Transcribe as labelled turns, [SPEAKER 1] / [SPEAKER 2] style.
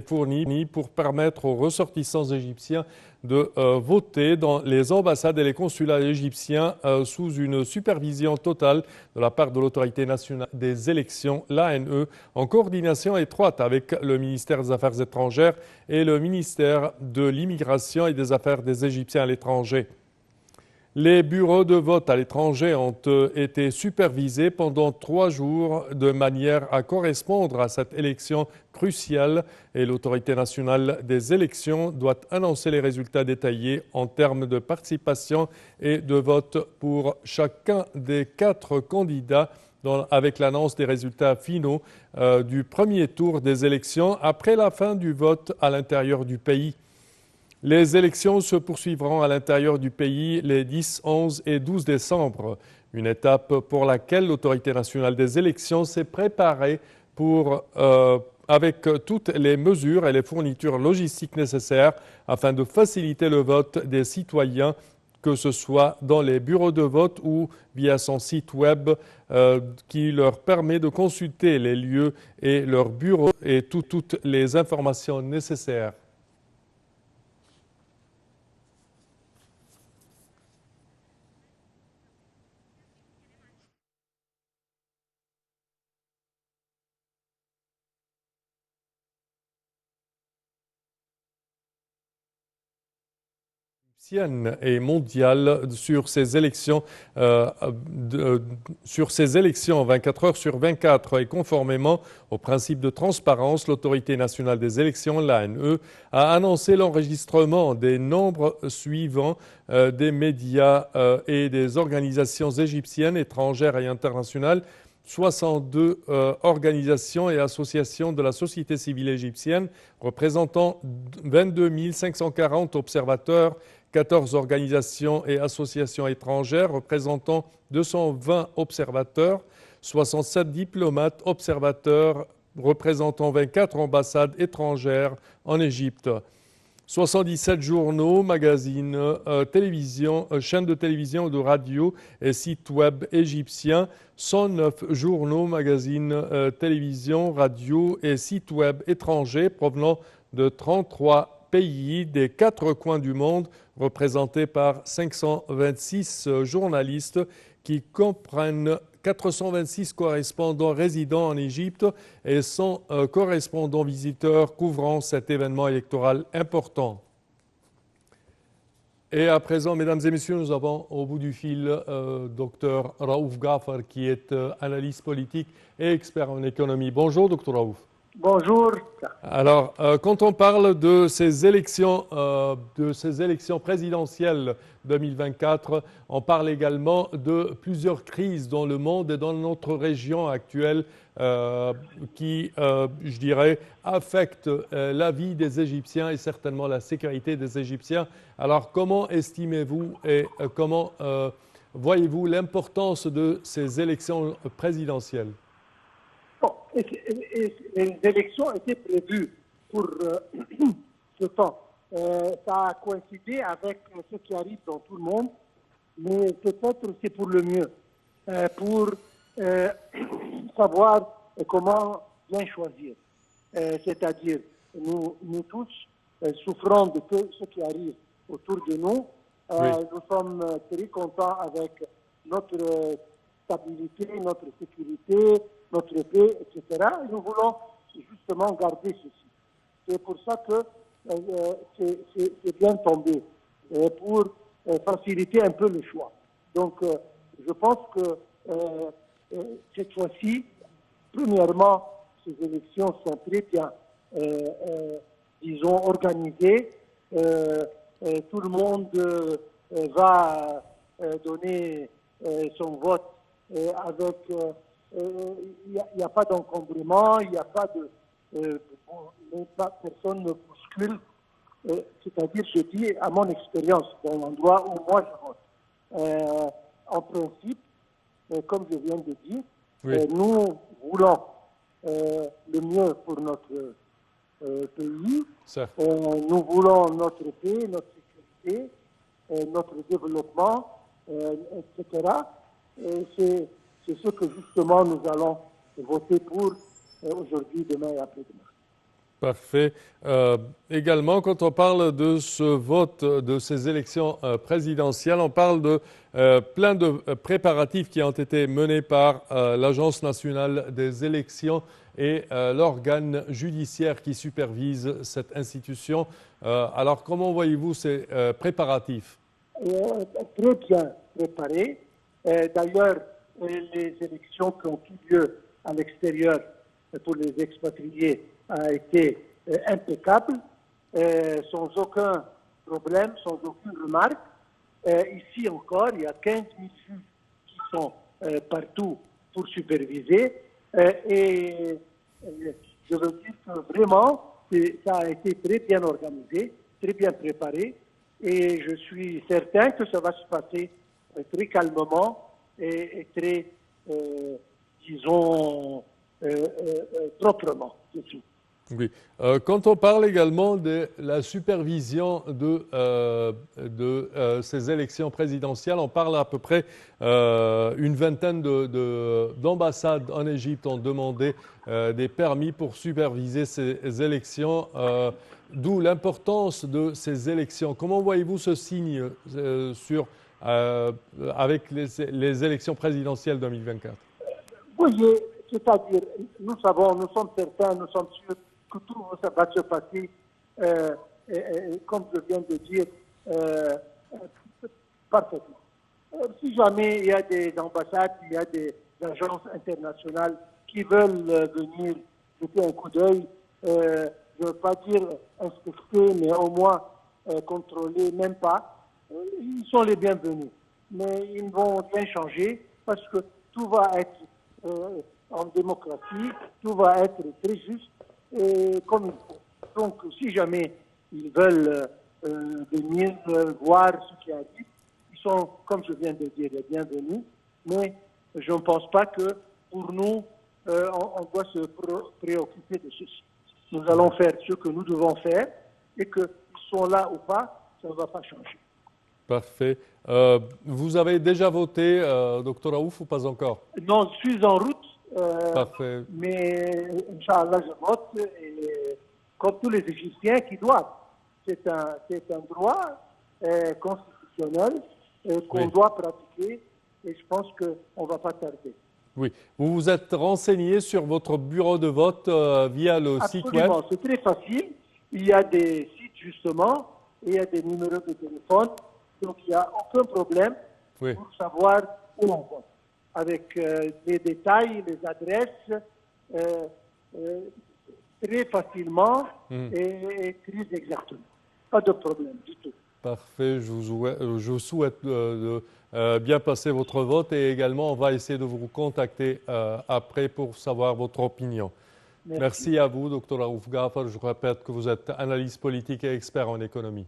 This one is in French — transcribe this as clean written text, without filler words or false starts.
[SPEAKER 1] fournis pour permettre aux ressortissants égyptiens de voter dans les ambassades et les consulats égyptiens sous une supervision totale de la part de l'autorité nationale des élections, l'ANE, en coordination étroite avec le ministère des Affaires étrangères et le ministère de l'Immigration et des Affaires des Égyptiens à l'étranger. Les bureaux de vote à l'étranger ont été supervisés pendant 3 jours de manière à correspondre à cette élection cruciale et l'autorité nationale des élections doit annoncer les résultats détaillés en termes de participation et de vote pour chacun des 4 candidats avec l'annonce des résultats finaux du premier tour des élections après la fin du vote à l'intérieur du pays. Les élections se poursuivront à l'intérieur du pays les 10, 11 et 12 décembre, une étape pour laquelle l'autorité nationale des élections s'est préparée avec toutes les mesures et les fournitures logistiques nécessaires afin de faciliter le vote des citoyens, que ce soit dans les bureaux de vote ou via son site web qui leur permet de consulter les lieux et leurs bureaux et toutes les informations nécessaires. Et mondiale sur ces élections 24 heures sur 24 et conformément au principe de transparence, l'autorité nationale des élections, l'ANE, a annoncé l'enregistrement des nombres suivants des médias et des organisations égyptiennes, étrangères et internationales. 62 organisations et associations de la société civile égyptienne représentant 22 540 observateurs, 14 organisations et associations étrangères représentant 220 observateurs, 67 diplomates observateurs représentant 24 ambassades étrangères en Égypte, 77 journaux, magazines, chaînes de télévision ou de radio et sites web égyptiens, 109 journaux, magazines, télévision, radio et sites web étrangers provenant de 33 pays des 4 coins du monde, représentés par 526 journalistes qui comprennent 426 correspondants résidant en Égypte et 100 correspondants visiteurs couvrant cet événement électoral important. Et à présent, mesdames et messieurs, nous avons au bout du fil Dr Raouf Gafar, qui est analyste politique et expert en économie. Bonjour, Dr Raouf.
[SPEAKER 2] Bonjour.
[SPEAKER 1] Alors, quand on parle de ces élections présidentielles 2024, on parle également de plusieurs crises dans le monde et dans notre région actuelle qui, je dirais, affectent la vie des Égyptiens et certainement la sécurité des Égyptiens. Alors, comment estimez-vous et comment voyez-vous l'importance de ces élections présidentielles ?
[SPEAKER 2] Bon, les élections étaient prévues pour ce temps. Ça a coïncidé avec ce qui arrive dans tout le monde, mais peut-être c'est pour le mieux, pour savoir comment bien choisir. C'est-à-dire, nous tous souffrons de ce qui arrive autour de nous. Nous sommes très contents avec notre stabilité, notre sécurité, notre paix, etc. Et nous voulons justement garder ceci. C'est pour ça que c'est bien tombé, pour faciliter un peu le choix. Donc, je pense que cette fois-ci, premièrement, ces élections sont très bien, disons, organisées. Tout le monde va donner son vote avec... Il n'y a pas d'encombrement, il n'y a pas de... personne ne bouscule. C'est-à-dire, je dis à mon expérience, dans l'endroit où moi je vote. En principe, comme je viens de dire, nous voulons le mieux pour notre pays. Nous voulons notre paix, notre sécurité, notre développement, etc. C'est ce que justement nous allons voter pour aujourd'hui, demain et après-demain.
[SPEAKER 1] Parfait. Également, quand on parle de ce vote, de ces élections présidentielles, on parle de plein de préparatifs qui ont été menés par l'Agence nationale des élections et l'organe judiciaire qui supervise cette institution. Alors, comment voyez-vous ces préparatifs?
[SPEAKER 2] Très bien préparé. D'ailleurs, les élections qui ont eu lieu à l'extérieur pour les expatriés a été impeccable, sans aucun problème, sans aucune remarque. Ici encore, il y a 15 000 juges qui sont partout pour superviser. Et je veux dire que vraiment, ça a été très bien organisé, très bien préparé. Et je suis certain que ça va se passer très calmement et très, disons, proprement. C'est tout.
[SPEAKER 1] Oui. Quand on parle également de la supervision de ces élections présidentielles, on parle à peu près une vingtaine d'ambassades en Égypte ont demandé des permis pour superviser ces élections, d'où l'importance de ces élections. Comment voyez-vous ce signe avec les élections présidentielles 2024?
[SPEAKER 2] Oui, c'est-à-dire, nous sommes certains, nous sommes sûrs que tout ça va se passer, comme je viens de dire, parfaitement. Si jamais il y a des ambassades, il y a des agences internationales qui veulent venir jeter un coup d'œil, je ne veux pas dire inspecter, mais au moins contrôler, même pas, ils sont les bienvenus. Mais ils ne vont rien changer parce que tout va être en démocratie, tout va être très juste et comme il faut. Donc, si jamais ils veulent venir voir ce qui arrive, ils sont, comme je viens de dire, les bienvenus, mais je ne pense pas que pour nous, on doit se préoccuper de ceci. Nous allons faire ce que nous devons faire et qu'ils sont là ou pas, ça ne va pas changer.
[SPEAKER 1] Parfait. Vous avez déjà voté, Dr Raouf, ou pas encore?
[SPEAKER 2] Non, je suis en route.
[SPEAKER 1] Parfait.
[SPEAKER 2] Mais, Inch'Allah, je vote comme tous les Égyptiens qui doivent. C'est un droit constitutionnel qu'on doit pratiquer et je pense qu'on ne va pas tarder.
[SPEAKER 1] Oui. Vous vous êtes renseigné sur votre bureau de vote via le site web?
[SPEAKER 2] Absolument, c'est très facile. Il y a des sites justement, et il y a des numéros de téléphone, donc il n'y a aucun problème pour savoir où on vote. Avec les détails, les adresses, très facilement et très exactement. Pas de problème du tout.
[SPEAKER 1] Parfait. Je vous souhaite de bien passer votre vote et également on va essayer de vous contacter après pour savoir votre opinion. Merci à vous, Dr Raouf Ghafar. Je répète que vous êtes analyste politique et expert en économie.